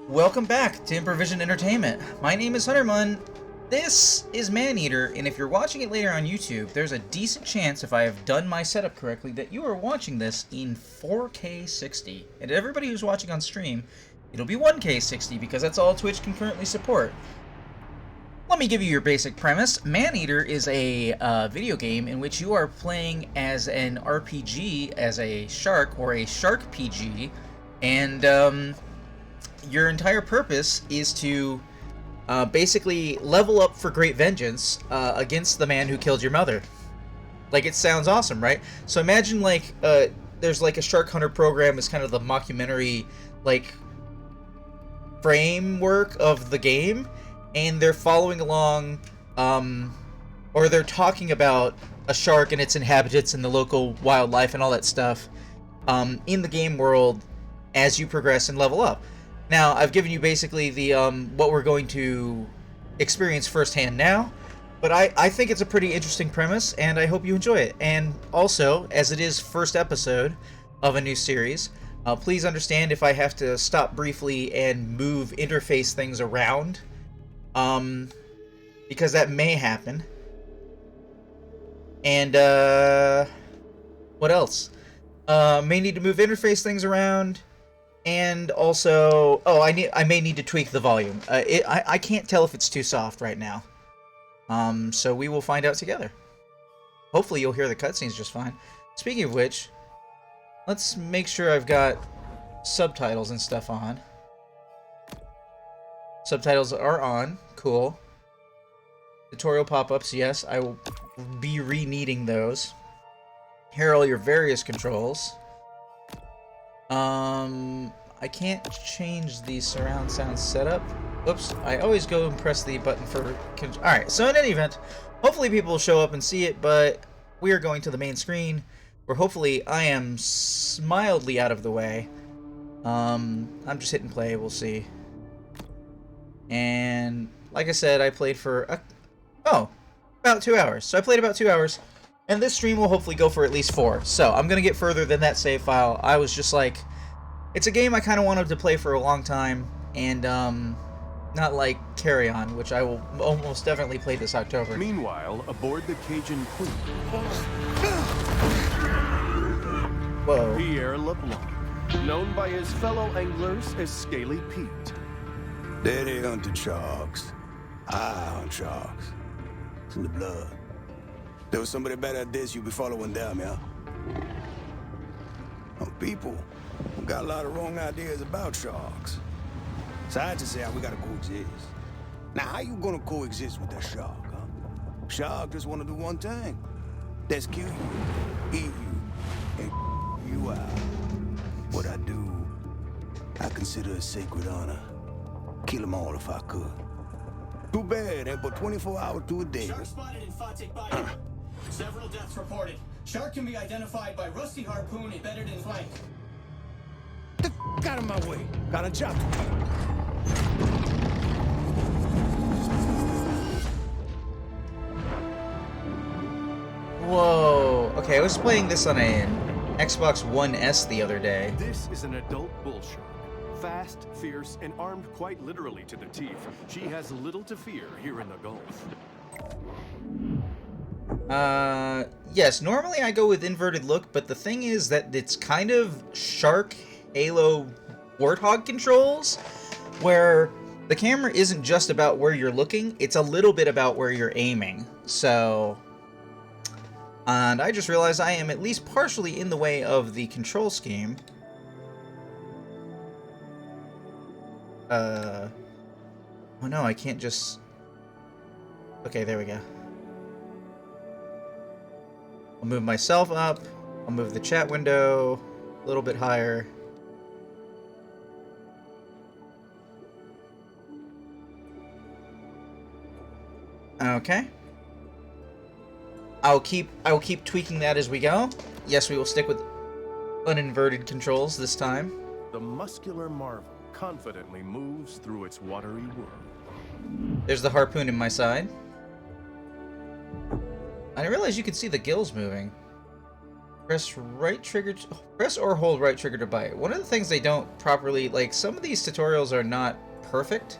Welcome back to Improvision Entertainment. My name is Huntermun. This is Maneater, and if you're watching it later on YouTube, there's a decent chance, if I have done my setup correctly, that you are watching this in 4K 60. And everybody who's watching on stream, it'll be 1K 60 because that's all Twitch can currently support. Let me give you your basic premise. Maneater is a video game in which you are playing as an RPG, as a shark, or a shark PG, and your entire purpose is to basically level up for great vengeance against the man who killed your mother. Like, it sounds awesome, right? So imagine, like, there's like a Shark Hunter program is kind of the mockumentary, like, framework of the game, and they're following along, or they're talking about a shark and its inhabitants and the local wildlife and all that stuff in the game world as you progress and level up. Now, I've given you basically the what we're going to experience firsthand now, but I think it's a pretty interesting premise, and I hope you enjoy it. And also, as it is first episode of a new series, please understand if I have to stop briefly and move interface things around, because that may happen. And what else? May need to move interface things around. And also, I may need to tweak the volume. I can't tell if it's too soft right now. So we will find out together. Hopefully you'll hear the cutscenes just fine. Speaking of which, let's make sure I've got subtitles and stuff on. Subtitles are on. Cool. Tutorial pop-ups, yes. I will be re-needing those. Here are all your various controls. I can't change the surround sound setup. Oops, I always go and press the button for... Alright, so in any event, hopefully people will show up and see it, but we are going to the main screen, where hopefully I am mildly out of the way. I'm just hitting play, we'll see. And, like I said, I played for... about 2 hours. So I played about 2 hours. And this stream will hopefully go for at least 4. So, I'm going to get further than that save file. I was just like... It's a game I kind of wanted to play for a long time. And, not like Carry On, which I will almost definitely play this October. Meanwhile, aboard the Cajun Queen... Whoa. Pierre LeBlanc, known by his fellow anglers as Scaly Pete. There they hunted sharks. I hunt sharks. It's in the blood. There was somebody better at this, you be following them, yeah? People got a lot of wrong ideas about sharks. Scientists say we gotta coexist. Now, how you gonna coexist with that shark, huh? Shark just wanna do one thing. That's kill you, eat you, and you out. What I do, I consider a sacred honor. Kill them all if I could. Too bad, ain't but 24 hours to a day. Shark spotted in Fatik body. Several deaths reported. Shark can be identified by rusty harpoon embedded in flank. Get the out of my way. Got a job to do. Whoa. Okay, I was playing this on an Xbox One S the other day. This is an adult bull shark. Fast, fierce, and armed quite literally to the teeth. She has little to fear here in the Gulf. Yes, normally I go with inverted look, but the thing is that it's kind of Shark Halo Warthog controls, where the camera isn't just about where you're looking, it's a little bit about where you're aiming. So, and I just realized I am at least partially in the way of the control scheme. Oh no, I can't just... Okay, there we go. I'll move myself up. I'll move the chat window a little bit higher. Okay. I will keep tweaking that as we go. Yes, we will stick with uninverted controls this time. The muscular marvel confidently moves through its watery world. There's the harpoon in my side. I didn't realize you could see the gills moving. Press or hold right trigger to bite. One of the things they don't properly, like, some of these tutorials are not perfect.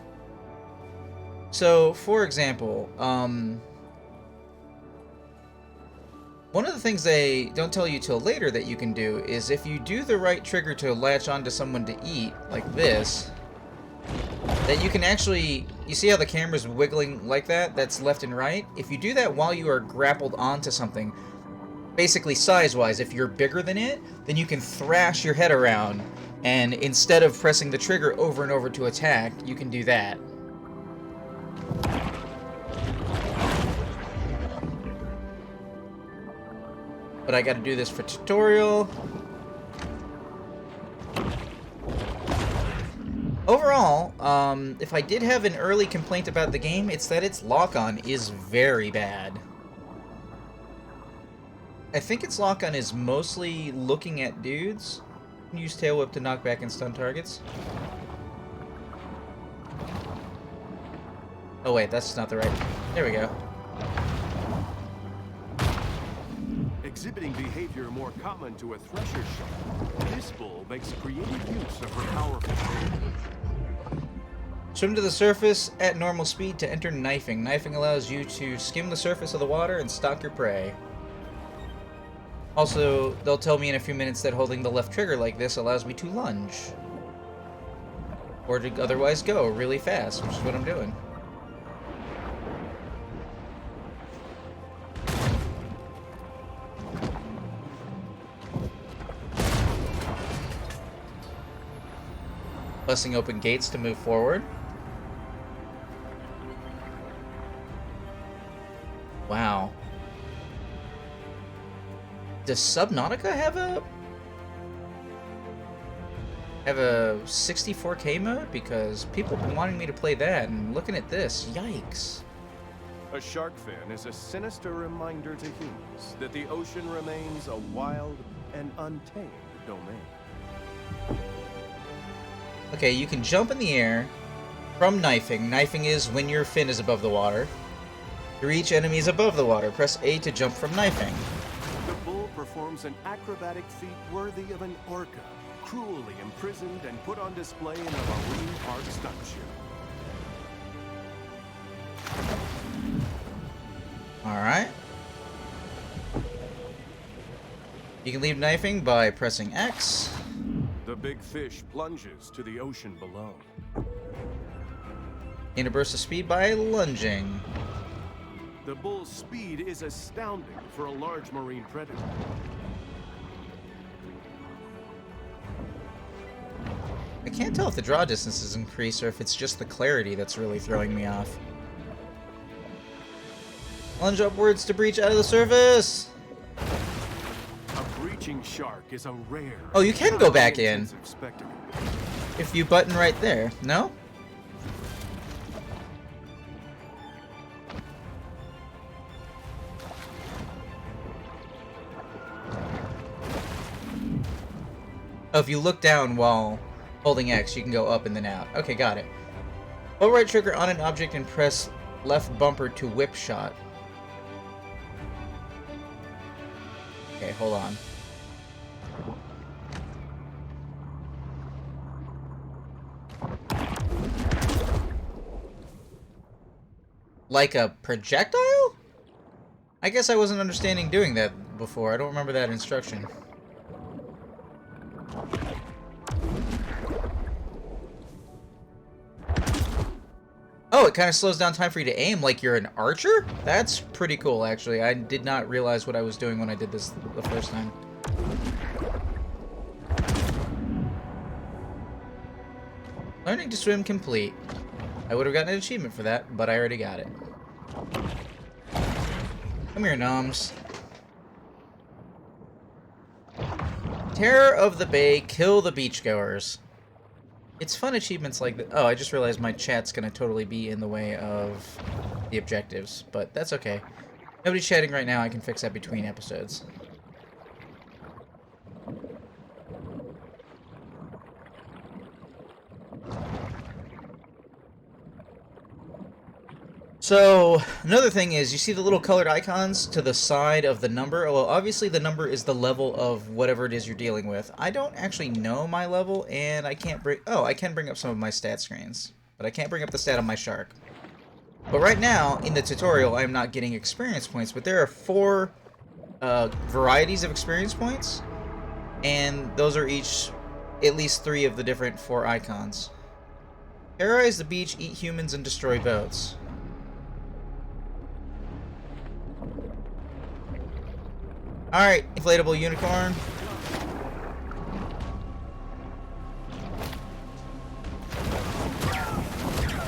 So, for example, one of the things they don't tell you till later that you can do is if you do the right trigger to latch onto someone to eat, like this, that you can actually, you see how the camera's wiggling like that? That's left and right. If you do that while you are grappled onto something, basically size-wise, if you're bigger than it, then you can thrash your head around, and instead of pressing the trigger over and over to attack, you can do that. But I gotta do this for tutorial. Overall, if I did have an early complaint about the game, it's that its lock-on is very bad. I think its lock-on is mostly looking at dudes. Use tail whip to knock back and stun targets. Oh wait, that's not the right... There we go. Exhibiting behavior more common to a thresher shark, this bull makes creative use of her powerful... Swim to the surface at normal speed to enter knifing. Knifing allows you to skim the surface of the water and stalk your prey. Also, they'll tell me in a few minutes that holding the left trigger like this allows me to lunge. Or to otherwise go really fast, which is what I'm doing. Busting open gates to move forward. Wow. Does Subnautica have a 64K mode? Because people have been wanting me to play that, and looking at this, yikes. A shark fin is a sinister reminder to humans that the ocean remains a wild and untamed domain. Okay, you can jump in the air from knifing. Knifing is when your fin is above the water. To reach enemies above the water, press A to jump from knifing. The bull performs an acrobatic feat worthy of an orca, cruelly imprisoned and put on display in a marine park stunt show. Alright. You can leave knifing by pressing X. The big fish plunges to the ocean below. Gain a burst of speed by lunging. The bull's speed is astounding for a large marine predator. I can't tell if the draw distance is increased or if it's just the clarity that's really throwing me off. Lunge upwards to breach out of the surface! A breaching shark is a rare... Oh, you can go back in. Spectacle. If you button right there. No? Oh, if you look down while holding X, you can go up and then out. Okay, got it. Hold right trigger on an object and press left bumper to whip shot. Okay, hold on. Like a projectile? I guess I wasn't understanding doing that before. I don't remember that instruction. Oh, it kind of slows down time for you to aim like you're an archer? That's pretty cool, actually. I did not realize what I was doing when I did this the first time. Learning to swim complete. I would have gotten an achievement for that, but I already got it. Come here, Noms. Terror of the Bay, kill the beachgoers. It's fun achievements like that. Oh, I just realized my chat's gonna totally be in the way of the objectives, but that's okay. Nobody's chatting right now, I can fix that between episodes. So, another thing is, you see the little colored icons to the side of the number? Well, obviously the number is the level of whatever it is you're dealing with. I don't actually know my level, and I can't bring... Oh, I can bring up some of my stat screens, but I can't bring up the stat on my shark. But right now, in the tutorial, I'm not getting experience points, but there are 4 varieties of experience points, and those are each at least 3 of the different 4 icons. Terrorize the beach, eat humans, and destroy boats. Alright, inflatable unicorn.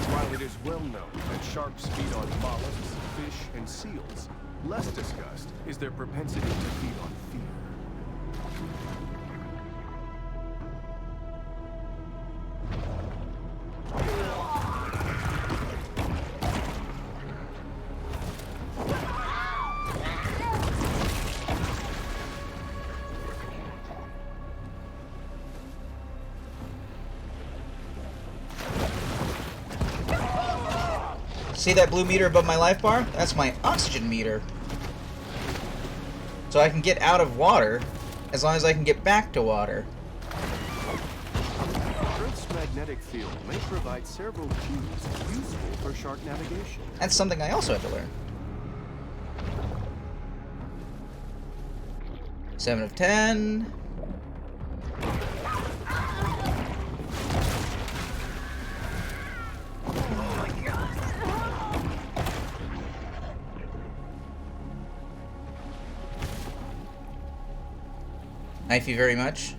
While it is well known that sharks feed on mollusks, fish, and seals, less discussed is their propensity to feed on fear. See that blue meter above my life bar? That's my oxygen meter. So I can get out of water as long as I can get back to water. Earth's magnetic field may provide several cues useful for shark navigation. That's something I also had to learn. 7 of 10. Thank you very much.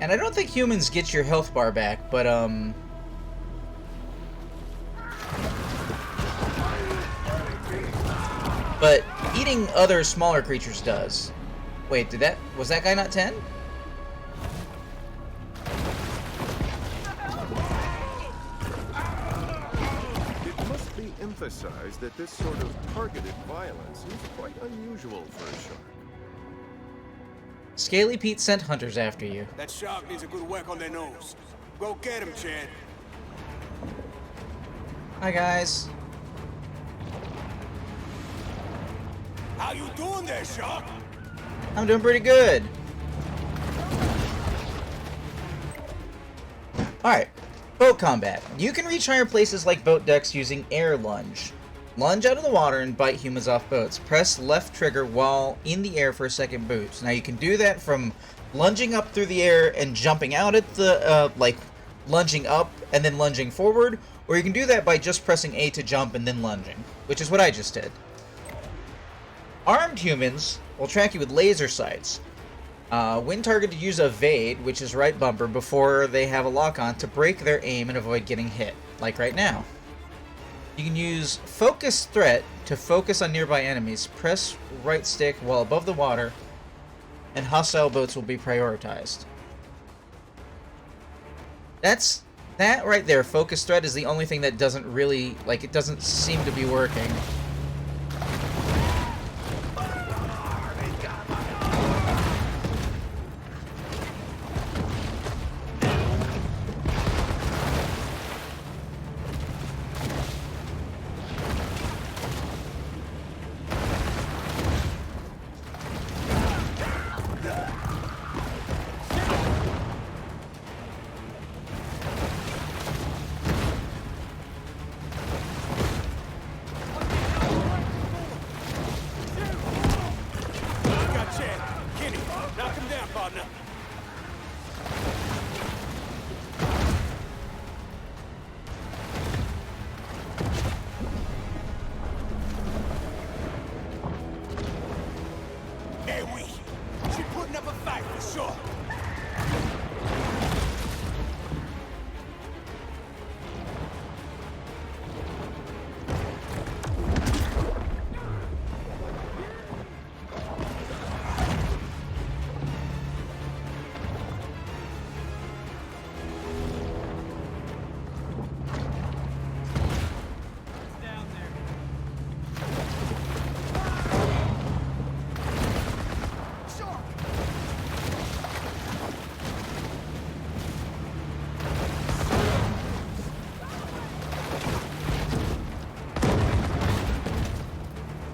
And I don't think humans get your health bar back, but eating other smaller creatures does. Wait, was that guy not 10? It must be emphasized that this sort of targeted violence is quite unusual for a shark. Scaly Pete sent hunters after you. That shark needs a good whack on their nose. Go get him, Chad. Hi, guys. How you doing there, shark? I'm doing pretty good. Alright, boat combat. You can reach higher places like boat decks using air lunge. Lunge out of the water and bite humans off boats. Press left trigger while in the air for a second boost. Now you can do that from lunging up through the air and jumping out at the, like, lunging up and then lunging forward, or you can do that by just pressing A to jump and then lunging, which is what I just did. Armed humans will track you with laser sights. When targeted, use evade, which is right bumper, before they have a lock-on to break their aim and avoid getting hit, like right now. You can use focus threat to focus on nearby enemies. Press right stick while above the water, and hostile boats will be prioritized. That right there, focus threat, is the only thing that doesn't really, like, it doesn't seem to be working.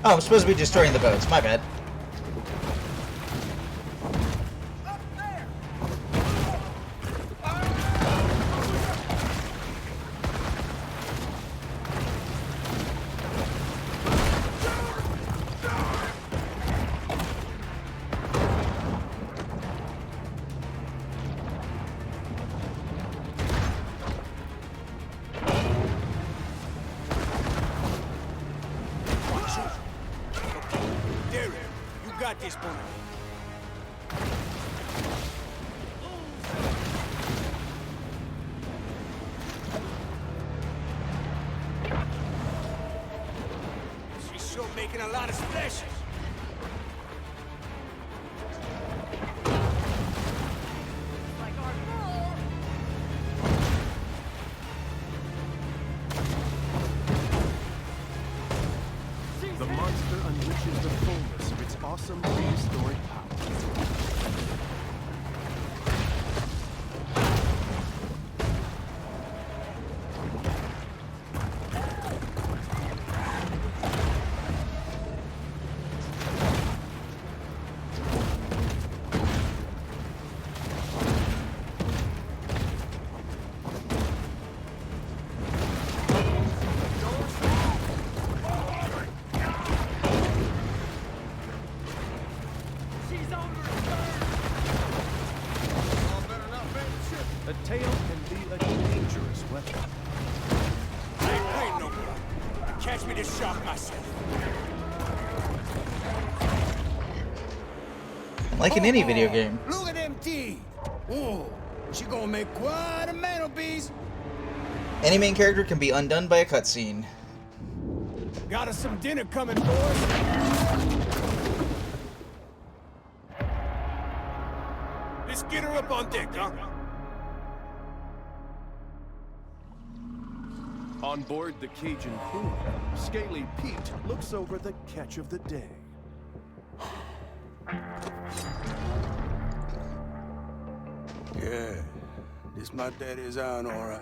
Oh, I'm supposed to be destroying the boats. My bad. Derek, you got this, boy. She's sure making a lot of splashes. The monster unleashes the fullness of its awesome prehistoric power. A tail can be a dangerous weapon. I ain't playing no more. Catch me this shark myself. Like in any video game. Look at them teeth. Ooh, she gonna make quite a mantelpiece. Any main character can be undone by a cutscene. Got us some dinner coming, boys. Let's get her up on deck, huh? On board the Cajun Queen, Scaly Pete looks over the catch of the day. Yeah, this my daddy's iron, all right.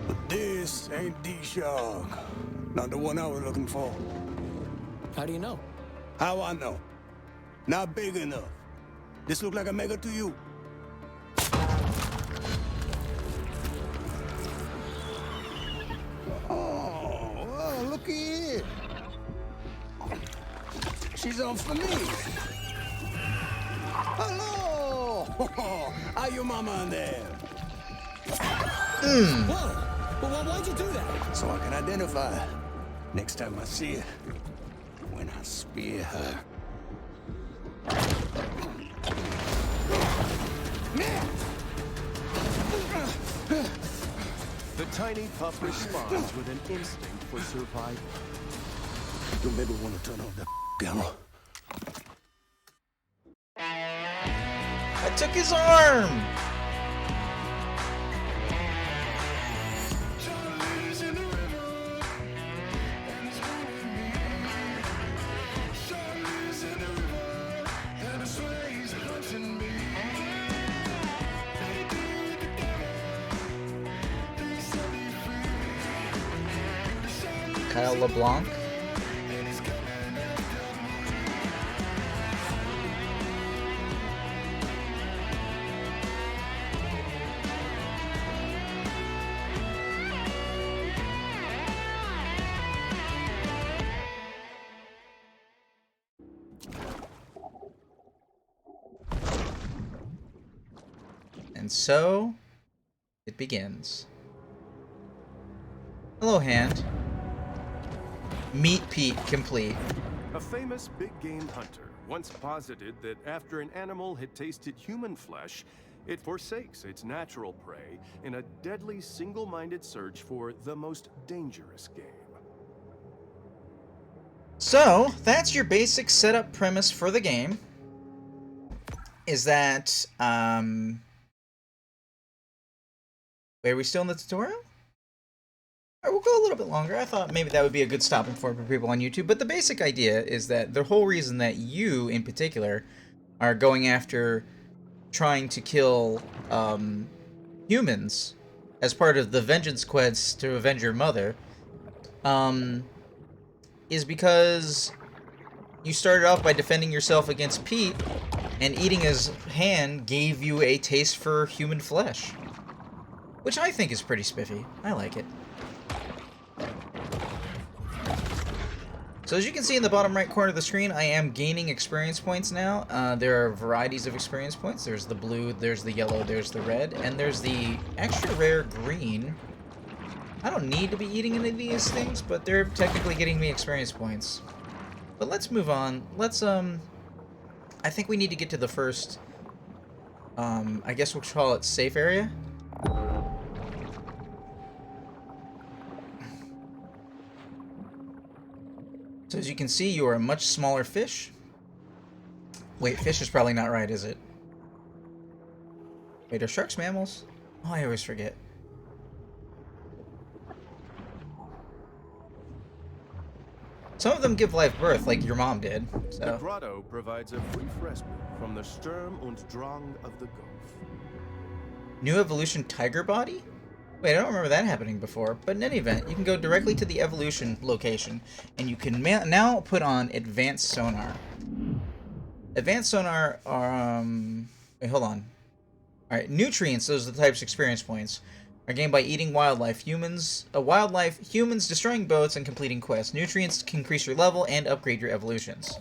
But this ain't the shark. Not the one I was looking for. How do you know? How I know? Not big enough. This look like a mega to you? Oh, well, looky here. She's on for me. Hello! How you mama in there? Whoa! Well, why'd you do that? So I can identify her next time I see her. When I spear her. The tiny pup responds with an instinct for survival. Don't maybe want to turn off that camera. I took his arm! Kyle LeBlanc. And so it begins. Hello, hand. Meat Pete complete. A famous big game hunter once posited that after an animal had tasted human flesh, it forsakes its natural prey in a deadly single-minded search for the most dangerous game. So, that's your basic setup premise for the game. Is that, wait, are we still in the tutorial? Alright, we'll go a little bit longer. I thought maybe that would be a good stopping point for people on YouTube. But the basic idea is that the whole reason that you, in particular, are going after trying to kill humans as part of the vengeance quest to avenge your mother, is because you started off by defending yourself against Pete, and eating his hand gave you a taste for human flesh. Which I think is pretty spiffy. I like it. So as you can see in the bottom right corner of the screen, I am gaining experience points now. There are varieties of experience points. There's the blue, there's the yellow, there's the red, and there's the extra rare green. I don't need to be eating any of these things, but they're technically getting me experience points. But let's move on. Let's, I think we need to get to the first, I guess we'll call it safe area. So as you can see, you are a much smaller fish. Wait, fish is probably not right, is it? Wait, are sharks mammals? Oh, I always forget. Some of them give live birth, like your mom did. The So grotto provides a brief respite from the Sturm und Drang of the Gulf. new evolution tiger body? Wait, I don't remember that happening before. But in any event, you can go directly to the evolution location, and you can now put on advanced sonar. Advanced sonar are wait, hold on. All right, nutrients. Those are the types of experience points. Are gained by eating wildlife. Humans destroying boats and completing quests. Nutrients can increase your level and upgrade your evolutions.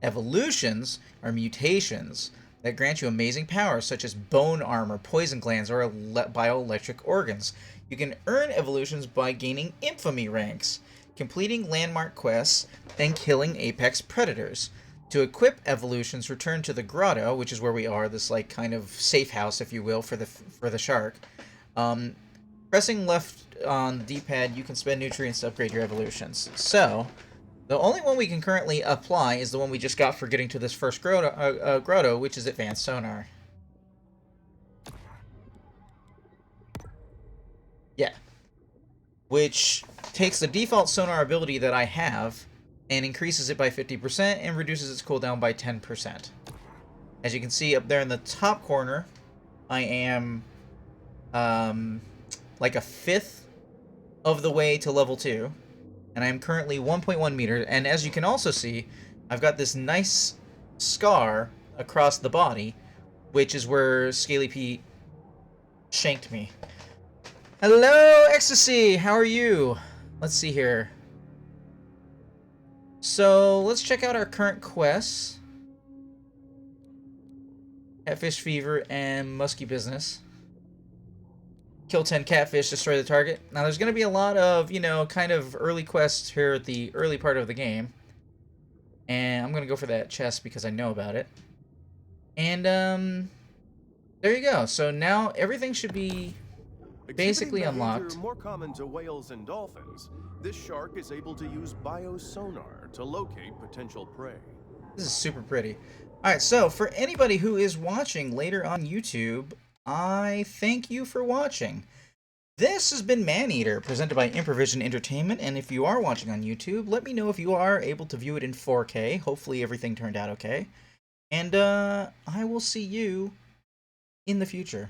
Evolutions are mutations that grant you amazing powers such as bone armor, poison glands, or bioelectric organs. You can earn evolutions by gaining infamy ranks, completing landmark quests, and killing apex predators. To equip evolutions, return to the grotto, which is where we are, this like kind of safe house, if you will, for the shark. Pressing left on the D-pad, you can spend nutrients to upgrade your evolutions. So, the only one we can currently apply is the one we just got for getting to this first grotto, which is advanced sonar. Yeah. Which takes the default sonar ability that I have and increases it by 50% and reduces its cooldown by 10%. As you can see up there in the top corner, I am like a fifth of the way to level 2. And I am currently 1.1 meters. And as you can also see, I've got this nice scar across the body, which is where Scaly Pete shanked me. Hello, Ecstasy! How are you? Let's see here. So, let's check out our current quests. Catfish Fever and Musky Business. Kill 10 catfish, destroy the target. Now, there's going to be a lot of, you know, kind of early quests here at the early part of the game. And I'm going to go for that chest because I know about it. And, there you go. So now everything should be basically Exhibiting behavior unlocked. more common to whales and dolphins, this shark is able to use biosonar to locate potential prey. This is super pretty. Alright, so for anybody who is watching later on YouTube, I thank you for watching. This has been Maneater, presented by Improvision Entertainment, and if you are watching on YouTube, let me know if you are able to view it in 4K. Hopefully everything turned out okay. And I will see you in the future.